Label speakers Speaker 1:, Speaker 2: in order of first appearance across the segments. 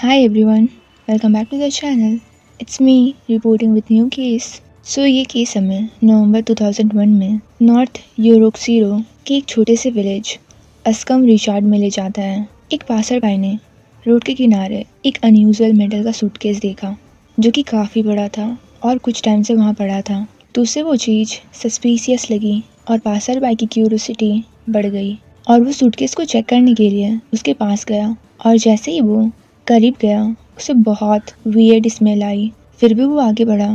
Speaker 1: Hi everyone, welcome back to the channel. It's me reporting with new case. ये case हमें नवंबर 2001 में north यूरोक्सीरो के एक छोटे से विलेज अस्कम रिचार्ड में ले जाता है। एक पासरबाई ने रोड के किनारे एक अनयूजुअल मेटल का सूटकेस देखा जो कि काफ़ी बड़ा था और कुछ टाइम से वहाँ पड़ा था। तो उसे वो चीज़ सस्पिशियस लगी और पासरबाई की क्यूरियोसिटी बढ़ गई और वो सूटकेस को चेक करने के लिए उसके पास गया। और जैसे ही वो करीब गया उसे बहुत वियर्ड स्मेल आई। फिर भी वो आगे बढ़ा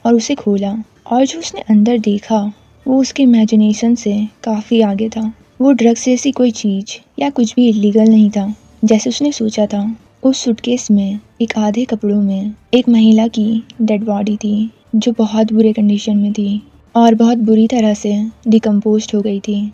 Speaker 1: और उसे खोला और जो उसने अंदर देखा वो उसके इमेजिनेशन से काफ़ी आगे था। वो ड्रग्स जैसी कोई चीज़ या कुछ भी इलीगल नहीं था जैसे उसने सोचा था। उस सूटकेस में एक आधे कपड़ों में एक महिला की डेड बॉडी थी जो बहुत बुरे कंडीशन में थी और बहुत बुरी तरह से डिकम्पोज हो गई थी।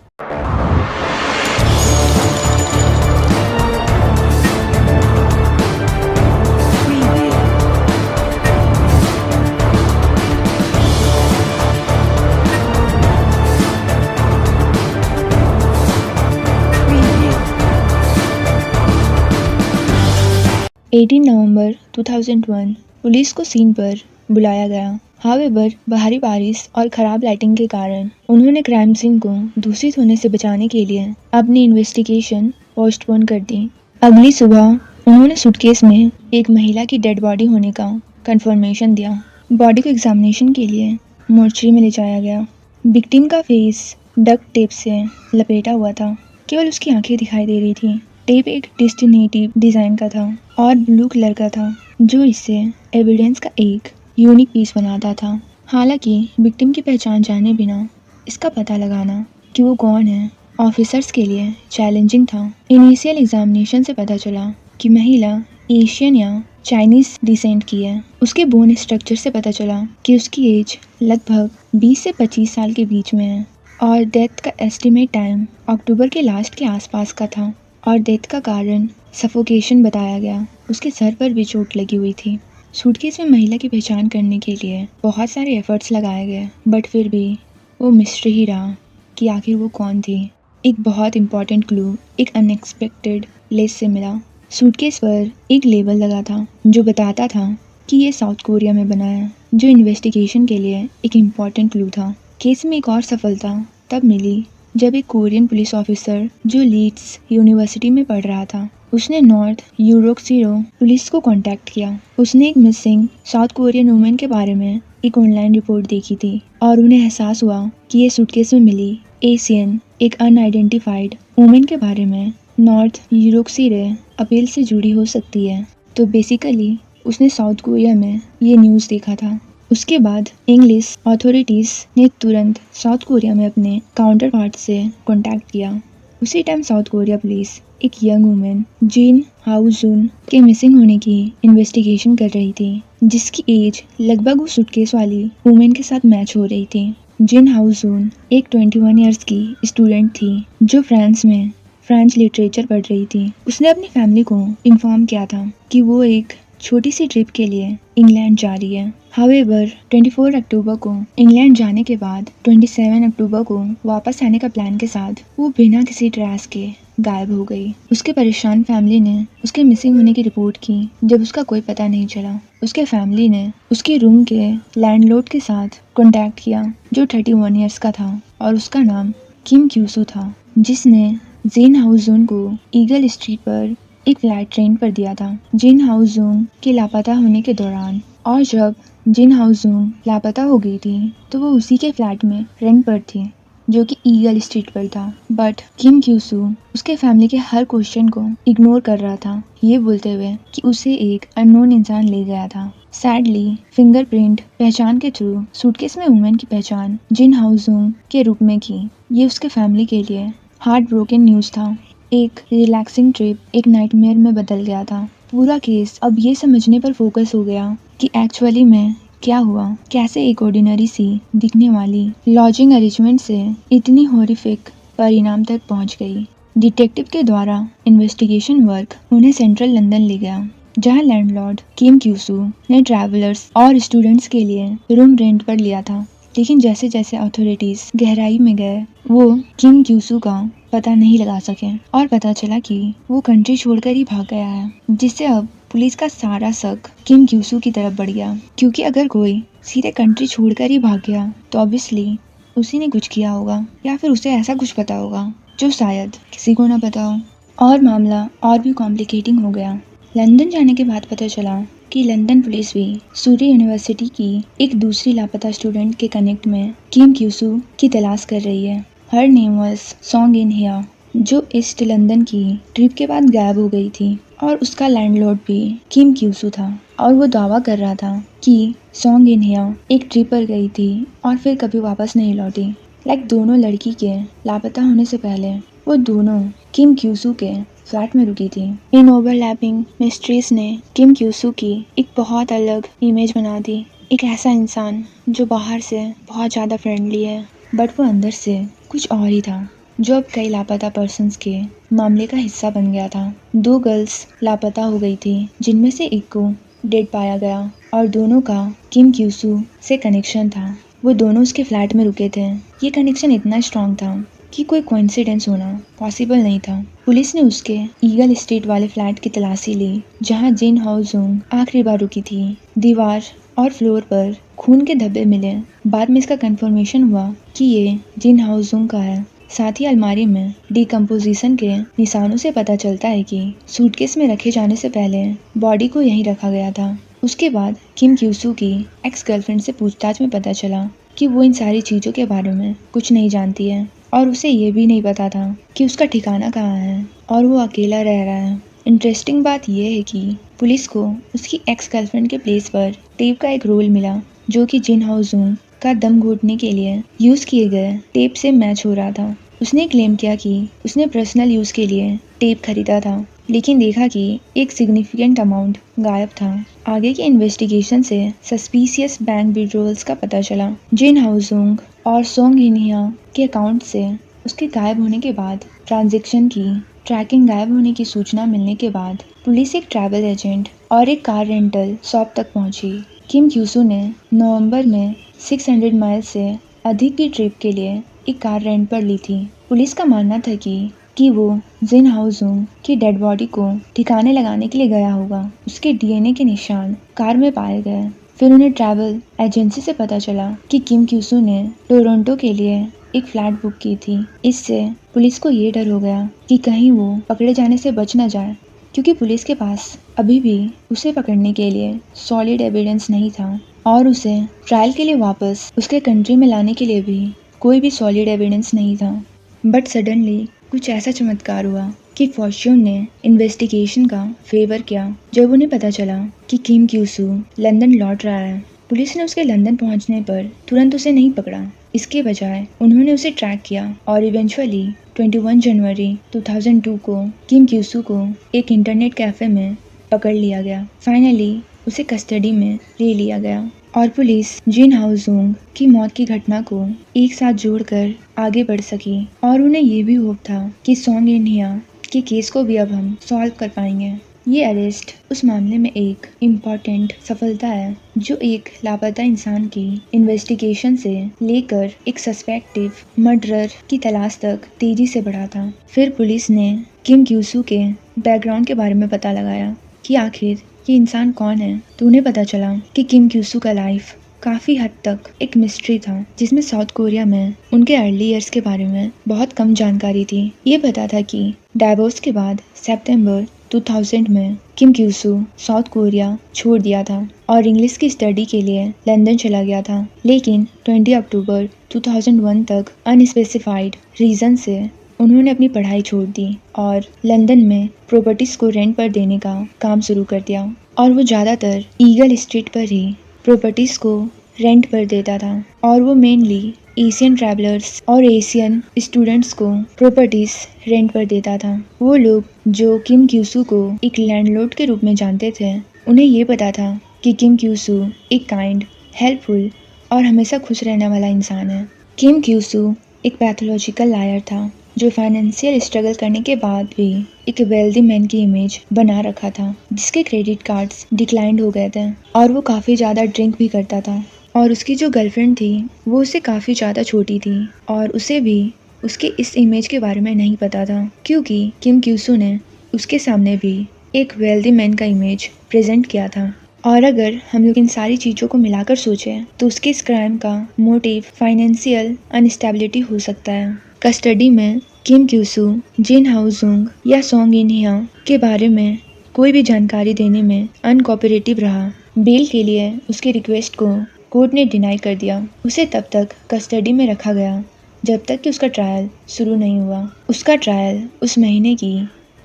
Speaker 1: नवंबर 2001 पुलिस को सीन पर बुलाया गया। हावेवर भारी बारिश और खराब लाइटिंग के कारण उन्होंने क्राइम सीन को दूषित होने से बचाने के लिए अपनी इन्वेस्टिगेशन पोस्टपोन कर दी। अगली सुबह उन्होंने सूटकेस में एक महिला की डेड बॉडी होने का कंफर्मेशन दिया। बॉडी को एग्जामिनेशन के लिए मोर्चरी में ले जाया गया। विक्टिम का फेस डक्ट टेप से लपेटा हुआ था, केवल उसकी आंखें दिखाई दे रही थी। टेप एक डिस्टिनेटिव डिज़ाइन का था और ब्लू कलर का था जो इससे एविडेंस का एक यूनिक पीस बनाता था। हालांकि विक्टिम की पहचान जाने बिना इसका पता लगाना कि वो कौन है ऑफिसर्स के लिए चैलेंजिंग था। इनिशियल एग्जामिनेशन से पता चला कि महिला एशियन या चाइनीज डिसेंट की है। उसके बोन स्ट्रक्चर से पता चला कि उसकी एज लगभग 20 से 25 साल के बीच में है और डेथ का एस्टिमेट टाइम अक्टूबर के लास्ट के आसपास का था और डेथ का कारण सफोकेशन बताया गया। उसके सर पर भी चोट लगी हुई थी। सूटकेस में महिला की पहचान करने के लिए बहुत सारे एफर्ट्स लगाए गए बट फिर भी वो मिस्ट्री ही रहा कि आखिर वो कौन थी। एक बहुत इम्पॉर्टेंट क्लू एक अनएक्सपेक्टेड प्लेस से मिला। सूटकेस पर एक लेबल लगा था जो बताता था कि ये साउथ कोरिया में बना है, जो इन्वेस्टिगेशन के लिए एक इम्पॉर्टेंट क्लू था। केस में एक और सफलता तब मिली जब एक कोरियन पुलिस ऑफिसर जो लीड्स यूनिवर्सिटी में पढ़ रहा था उसने नॉर्थ यूरोक्सीरो पुलिस को कांटेक्ट किया। उसने एक मिसिंग साउथ कोरियन वुमेन के बारे में एक ऑनलाइन रिपोर्ट देखी थी और उन्हें एहसास हुआ कि ये सूटकेस में मिली एशियन एक अनआइडेंटिफाइड वुमेन के बारे में नॉर्थ यूरोक्सीरो अपील से जुड़ी हो सकती है। तो बेसिकली उसने साउथ कोरिया में ये न्यूज़ देखा था। उसके बाद इंग्लिश अथॉरिटीज़ ने तुरंत साउथ कोरिया में अपने काउंटर पार्ट से कांटेक्ट किया। उसी टाइम साउथ कोरिया पुलिस एक यंग वुमेन जिन हाउ जून के मिसिंग होने की इन्वेस्टिगेशन कर रही थी जिसकी एज लगभग उस सूटकेस वाली वुमेन के साथ मैच हो रही थी। जिन हाउ जून एक 21 इयर्स की स्टूडेंट थी जो फ्रांस में फ्रेंच लिटरेचर पढ़ रही थी। उसने अपनी फैमिली को इन्फॉर्म किया था कि वो एक छोटी सी ट्रिप के लिए इंग्लैंड जा रही है। हावेवर 24 अक्टूबर को इंग्लैंड जाने के बाद 27 अक्टूबर को वापस आने का प्लान के साथ वो बिना किसी ट्रेस के गायब हो गई। उसके परेशान फैमिली ने उसके मिसिंग होने की रिपोर्ट की। जब उसका कोई पता नहीं चला उसके फैमिली ने उसके रूम के लैंडलॉर्ड के साथ कांटेक्ट किया जो 31 इयर्स का था और उसका नाम किम क्यूसू था, जिसने जिन हाउजून को ईगल स्ट्रीट पर एक फ्लाइट ट्रेन पर दिया था जिन हाउजून के लापता होने के दौरान। और जब जिन हाउजून लापता हो गई थी तो वो उसी के फ्लैट में रेंट पर थी जो कि ईगल स्ट्रीट पर था। बट किम क्यूसू उसके फैमिली के हर क्वेश्चन को इग्नोर कर रहा था, ये बोलते हुए कि उसे एक अननोन इंसान ले गया था। सैडली फिंगरप्रिंट पहचान के थ्रू सूटकेस में वुमेन की पहचान जिन हाउजून के रूप में की। ये उसके फैमिली के लिए हार्ट ब्रोकन न्यूज़ था। एक रिलैक्सिंग ट्रिप एक नाइटमेयर में बदल गया था। पूरा केस अब ये समझने पर फोकस हो गया कि एक्चुअली में क्या हुआ, कैसे एक ऑर्डिनरी सी दिखने वाली लॉजिंग अरेंजमेंट से इतनी हॉरिफिक परिणाम तक पहुंच गई। डिटेक्टिव के द्वारा इन्वेस्टिगेशन वर्क उन्हें सेंट्रल लंदन ले गया जहां लैंडलॉर्ड किम क्यूसू ने ट्रैवलर्स और स्टूडेंट्स के लिए रूम रेंट पर लिया था। लेकिन जैसे जैसे अथॉरिटीज गहराई में गए वो किम क्यूसू का पता नहीं लगा सके और पता चला कि वो कंट्री छोड़कर ही भाग गया है, जिससे अब पुलिस का सारा शक किम क्यूसू की तरफ बढ़ गया, क्योंकि अगर कोई सीधे कंट्री छोड़कर ही भाग गया तो ऑब्वियसली उसी ने कुछ किया होगा या फिर उसे ऐसा कुछ पता होगा जो शायद किसी को ना पता हो। और मामला और भी कॉम्प्लिकेटिंग हो गया। लंदन जाने के बाद पता चला कि लंदन पुलिस भी सूरी यूनिवर्सिटी की एक दूसरी लापता स्टूडेंट के कनेक्ट में किम क्यूसू की तलाश कर रही है। Her name was song in here, जो ईस्ट लंदन की ट्रिप के बाद गायब हो गई थी, और उसका लैंडलॉर्ड भी किम क्यूसू था। और वो दावा कर रहा था कि सॉन्ग इन हिया एक ट्रिप पर गई थी और फिर कभी वापस नहीं लौटी। दोनों लड़की के लापता होने से पहले वो दोनों किम क्यूसू के फ्लैट में रुकी थी। इन ओवरलैपिंग मिस्ट्रीज ने किम क्यूसू की एक बहुत अलग इमेज बना दी। एक ऐसा इंसान जो बाहर से बहुत ज़्यादा फ्रेंडली है, बट वो अंदर से कुछ और ही था, जो अब कई लापता पर्सन्स के मामले का हिस्सा बन गया था। 2 गर्ल्स लापता हो गई थी, जिनमें से एक को डेड पाया गया और दोनों का किम क्यूसू से कनेक्शन था। वो दोनों उसके फ्लैट में रुके थे। ये कनेक्शन इतना स्ट्रॉन्ग था कि कोई कोइंसिडेंस होना पॉसिबल नहीं था। पुलिस ने उसके ईगल स्ट्रीट वाले फ्लैट की तलाशी ली, जहां जिन हाउजुंग आखिरी बार रुकी थी। दीवार और फ्लोर पर खून के धब्बे मिले। बाद में इसका कंफर्मेशन हुआ कि ये जिन हाउजुंग का है। साथ ही अलमारी में डिकम्पोजिशन के निशानों से पता चलता है कि सूटकेस में रखे जाने से पहले बॉडी को यहीं रखा गया था। उसके बाद किम क्यूसू की एक्स गर्लफ्रेंड से पूछताछ में पता चला कि वो इन सारी चीज़ों के बारे में कुछ नहीं जानती है, और उसे ये भी नहीं पता था कि उसका ठिकाना कहाँ है और वो अकेला रह रहा है। इंटरेस्टिंग बात यह है कि पुलिस को उसकी एक्स गर्लफ्रेंड के प्लेस पर टेप का एक रोल मिला, जो कि जिन हाउजुंग का दम घोटने के लिए यूज़ किए गए टेप से मैच हो रहा था। उसने क्लेम किया कि उसने पर्सनल यूज़ के लिए टेप खरीदा था, लेकिन देखा कि एक सिग्निफिकेंट अमाउंट गायब था। आगे के इन्वेस्टिगेशन से सस्पिशियस बैंक विड्रॉल्स का पता चला। जिन हाउजुंग और सोंग हिनिया के अकाउंट से उसके गायब होने के बाद ट्रांजैक्शन की ट्रैकिंग गायब होने की सूचना मिलने के बाद पुलिस एक ट्रैवल एजेंट और एक कार रेंटल शॉप तक पहुंची। किम क्यूसू ने नवंबर में 600 माइल से अधिक की ट्रिप के लिए एक कार रेंट पर ली थी। पुलिस का मानना था कि वो जिन हाउजुंग की डेड बॉडी को ठिकाने लगाने के लिए गया होगा। उसके डीएनए के निशान कार में पाए गए। फिर उन्हें ट्रैवल एजेंसी से पता चला कि किम क्यूसू ने टोरंटो के लिए एक फ्लैट बुक की थी। इससे पुलिस को ये डर हो गया कि कहीं वो पकड़े जाने से बच न जाए, क्योंकि पुलिस के पास अभी भी उसे पकड़ने के लिए सॉलिड एविडेंस नहीं था, और उसे ट्रायल के लिए वापस उसके कंट्री में लाने के लिए भी कोई भी सॉलिड एविडेंस नहीं था। बट सडनली कुछ ऐसा चमत्कार हुआ कि फॉर्च्यून ने इन्वेस्टिगेशन का फेवर किया जब उन्हें पता चला कि किम क्यूसू लंदन लौट रहा है। पुलिस ने उसके लंदन पहुंचने पर तुरंत उसे नहीं पकड़ा। इसके बजाय उन्होंने उसे ट्रैक किया और इवेंचुअली 21 जनवरी 2002 को किम क्यूसू को एक इंटरनेट कैफे में पकड़ लिया गया। फाइनली उसे कस्टडी में ले लिया गया और पुलिस जिन हाउजुंग की मौत की घटना को एक साथ जोड़कर आगे बढ़ सकी, और उन्हें ये भी होप था कि सॉन्ग इन हिया के केस को भी अब हम सॉल्व कर पाएंगे। ये अरेस्ट उस मामले में एक इम्पॉर्टेंट सफलता है जो एक लापता इंसान की इन्वेस्टिगेशन से लेकर एक सस्पेक्टिव मर्डरर की तलाश तक तेजी से बढ़ा था। फिर पुलिस ने किम क्यूसू के बैकग्राउंड के बारे में पता लगाया कि आखिर ये इंसान कौन है, तो उन्हें पता चला कि किम क्यूसू का लाइफ काफ़ी हद तक एक मिस्ट्री था, जिसमें साउथ कोरिया में उनके अर्ली ईयर्स के बारे में बहुत कम जानकारी थी। ये पता था कि डाइवोर्स के बाद सितंबर 2000 में किम क्यूसू साउथ कोरिया छोड़ दिया था और इंग्लिश की स्टडी के लिए लंदन चला गया था, लेकिन 20 अक्टूबर 2001 तक अनस्पेसिफाइड रीज़न से उन्होंने अपनी पढ़ाई छोड़ दी और लंदन में प्रॉपर्टीज को रेंट पर देने का काम शुरू कर दिया। और वो ज़्यादातर ईगल स्ट्रीट पर ही प्रॉपर्टीज को रेंट पर देता था, और वो मेनली एशियन ट्रैवलर्स और एशियन स्टूडेंट्स को प्रॉपर्टीज रेंट पर देता था। वो लोग जो किम क्यूसू को एक लैंडलॉर्ड के रूप में जानते थे, उन्हें ये पता था कि किम क्यूसू एक काइंड, हेल्पफुल और हमेशा खुश रहने वाला इंसान है। किम क्यूसू एक पैथोलॉजिकल लायर था जो फाइनेंशियल स्ट्रगल करने के बाद भी एक वेल्दी मैन की इमेज बना रखा था, जिसके क्रेडिट कार्ड्स डिक्लाइंड हो गए थे, और वो काफ़ी ज़्यादा ड्रिंक भी करता था। और उसकी जो गर्लफ्रेंड थी वो उससे काफ़ी ज़्यादा छोटी थी, और उसे भी उसके इस इमेज के बारे में नहीं पता था, क्योंकि किम क्यूसू ने उसके सामने भी एक वेल्दी मैन का इमेज प्रेजेंट किया था। और अगर हम लोग इन सारी चीज़ों को मिलाकर सोचें तो उसके इस क्राइम का मोटिव फाइनेंशियल अनस्टेबिलिटी हो सकता है। कस्टडी में किम क्यूसू, जिन हाउजुंग या सोंग इनहिया के बारे में कोई भी जानकारी देने में अनकोऑपरेटिव रहा। बेल के लिए उसकी रिक्वेस्ट को कोर्ट ने डिनाई कर दिया। उसे तब तक कस्टडी में रखा गया जब तक कि उसका ट्रायल शुरू नहीं हुआ। उसका ट्रायल उस महीने की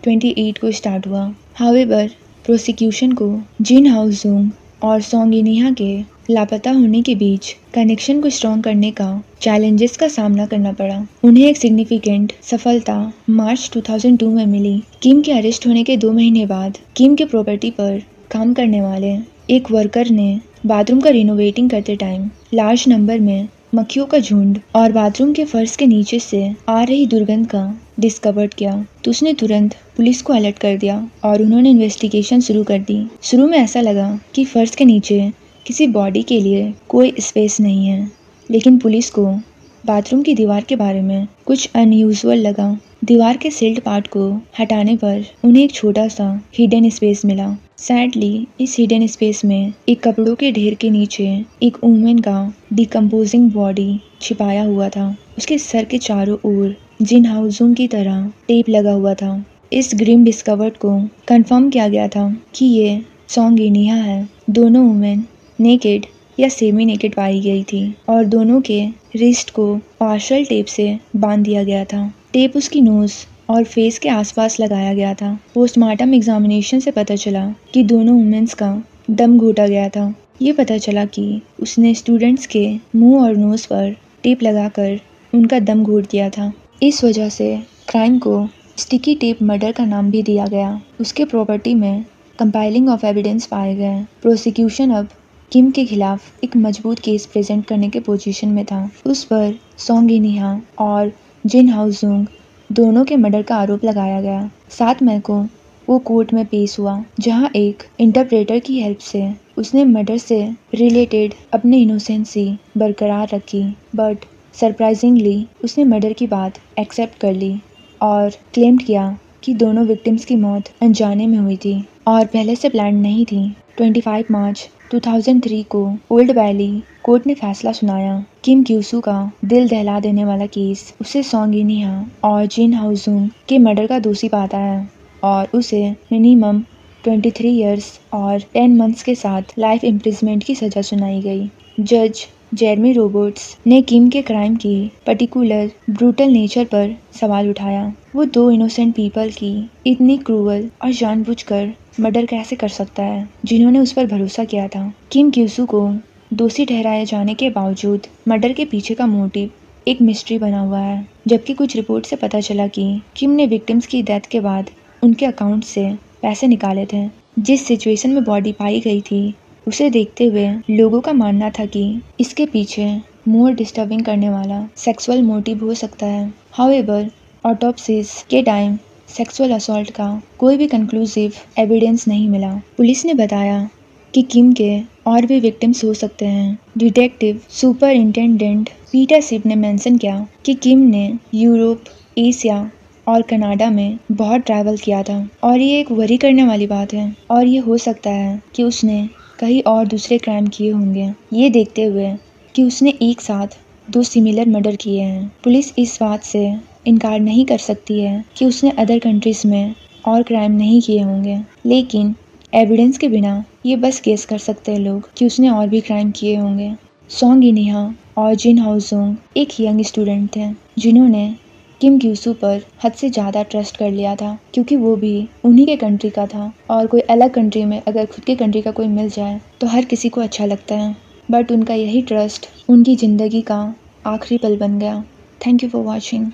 Speaker 1: 28 को स्टार्ट हुआ। हाउएवर प्रोसिक्यूशन को जिन हाउजुंग और सोंग इनहिया के लापता होने के बीच कनेक्शन को स्ट्रॉन्ग करने का चैलेंजेस का सामना करना पड़ा। उन्हें एक सिग्निफिकेंट सफलता मार्च 2002 में मिली। किम के अरेस्ट होने के 2 महीने बाद किम के प्रॉपर्टी पर काम करने वाले एक वर्कर ने बाथरूम का रिनोवेटिंग करते टाइम लार्ज नंबर में मक्खियों का झुंड और बाथरूम के फर्श के नीचे से आ रही दुर्गंध का डिस्कवर्ड किया तो उसने तुरंत पुलिस को अलर्ट कर दिया और उन्होंने इन्वेस्टिगेशन शुरू कर दी। शुरू में ऐसा लगा कि फर्श के नीचे किसी बॉडी के लिए कोई स्पेस नहीं है, लेकिन पुलिस को बाथरूम की दीवार के बारे में कुछ अनयूजुअल लगा। दीवार के सिल्ट पार्ट को हटाने पर उन्हें एक छोटा सा हिडन स्पेस मिला। सैडली इस हिडन स्पेस में एक कपड़ों के ढेर के नीचे एक वुमेन का डिकम्पोजिंग बॉडी छिपाया हुआ था। उसके सर के चारों ओर जिन हाउजुंग की तरह टेप लगा हुआ था। इस ग्रिम डिस्कवर्ड को कंफर्म किया गया था कि ये सोंग इनहिया है। दोनों वुमेन नेकेड या सेमी नेकेड पाई गई थी और दोनों के रिस्ट को पार्शल टेप से बांध दिया गया था। टेप उसकी नोज और फेस के आसपास लगाया गया था। पोस्टमार्टम एग्जामिनेशन से पता चला कि दोनों वुमेन्स का दम घोटा गया था। ये पता चला कि उसने स्टूडेंट्स के मुंह और नोज पर टेप लगाकर उनका दम घोट दिया था। इस वजह से क्राइम को स्टिकी टेप मर्डर का नाम भी दिया गया। उसके प्रॉपर्टी में कंपाइलिंग ऑफ एविडेंस पाए गए। प्रोसिक्यूशन अब किम के खिलाफ एक मजबूत केस प्रेजेंट करने के पोजीशन में था। उस पर सोंग इनहिया और जिन हाउजुंग दोनों के मर्डर का आरोप लगाया गया। 7 मई को वो कोर्ट में पेश हुआ, जहां एक इंटरप्रेटर की हेल्प से उसने मर्डर से रिलेटेड अपनी इनोसेंसी बरकरार रखी। बट सरप्राइजिंगली उसने मर्डर की बात एक्सेप्ट कर ली और क्लेम किया कि दोनों विक्टिम्स की मौत अनजाने में हुई थी और पहले से प्लान नहीं थी। 25 मार्च 2003 को ओल्ड वैली कोर्ट ने फैसला सुनाया। किम क्यूसू का दिल दहला देने वाला केस उसे सोंग इनहिया और जिन हाउजुंग के मर्डर का दोषी पाता है और उसे मिनिमम 23 इयर्स और 10 मंथ्स के साथ लाइफ इम्प्रिजमेंट की सजा सुनाई गई। जज जेरमी रॉबर्ट्स ने किम के क्राइम की पर्टिकुलर ब्रूटल नेचर पर सवाल उठाया। वो 2 इनोसेंट पीपल की इतनी क्रूअल और जानबूझकर मर्डर कैसे कर सकता है, जिन्होंने उस पर भरोसा किया था। किम क्यूसू को दोषी ठहराए जाने के बावजूद मर्डर के पीछे का मोटिव एक मिस्ट्री बना हुआ है, जबकि कुछ रिपोर्ट से पता चला कि किम ने विक्टिम्स की डेथ के बाद उनके अकाउंट से पैसे निकाले थे। जिस सिचुएशन में बॉडी पाई गई थी उसे देखते हुए लोगों का मानना था कि इसके पीछे मोर डिस्टर्बिंग करने वाला सेक्सुअल मोटिव हो सकता है। हाउएवर ऑटोप्सीज के टाइम सेक्सुअल असॉल्ट का कोई भी कंक्लूसिव एविडेंस नहीं मिला। पुलिस ने बताया कि किम के और भी विक्टिम्स हो सकते हैं। डिटेक्टिव सुपरिंटेंडेंट पीटर सिप ने मेंशन किया कि किम ने यूरोप, एशिया और कनाडा में बहुत ट्रैवल किया था और ये एक वरी करने वाली बात है और ये हो सकता है कि उसने कहीं और दूसरे क्राइम किए होंगे, ये देखते हुए कि उसने एक साथ 2 सिमिलर मर्डर किए हैं। पुलिस इस बात से इनकार नहीं कर सकती है कि उसने अदर कंट्रीज में और क्राइम नहीं किए होंगे, लेकिन एविडेंस के बिना ये बस गेस कर सकते हैं लोग कि उसने और भी क्राइम किए होंगे। सोंग इनहिया और जिन हाउजुंग एक यंग स्टूडेंट थे जिन्होंने किम क्यूसू पर हद से ज़्यादा ट्रस्ट कर लिया था, क्योंकि वो भी उन्हीं के कंट्री का था और कोई अलग कंट्री में अगर खुद के कंट्री का कोई मिल जाए तो हर किसी को अच्छा लगता है। बट उनका यही ट्रस्ट उनकी ज़िंदगी का आखिरी पल बन गया। Thank you for watching.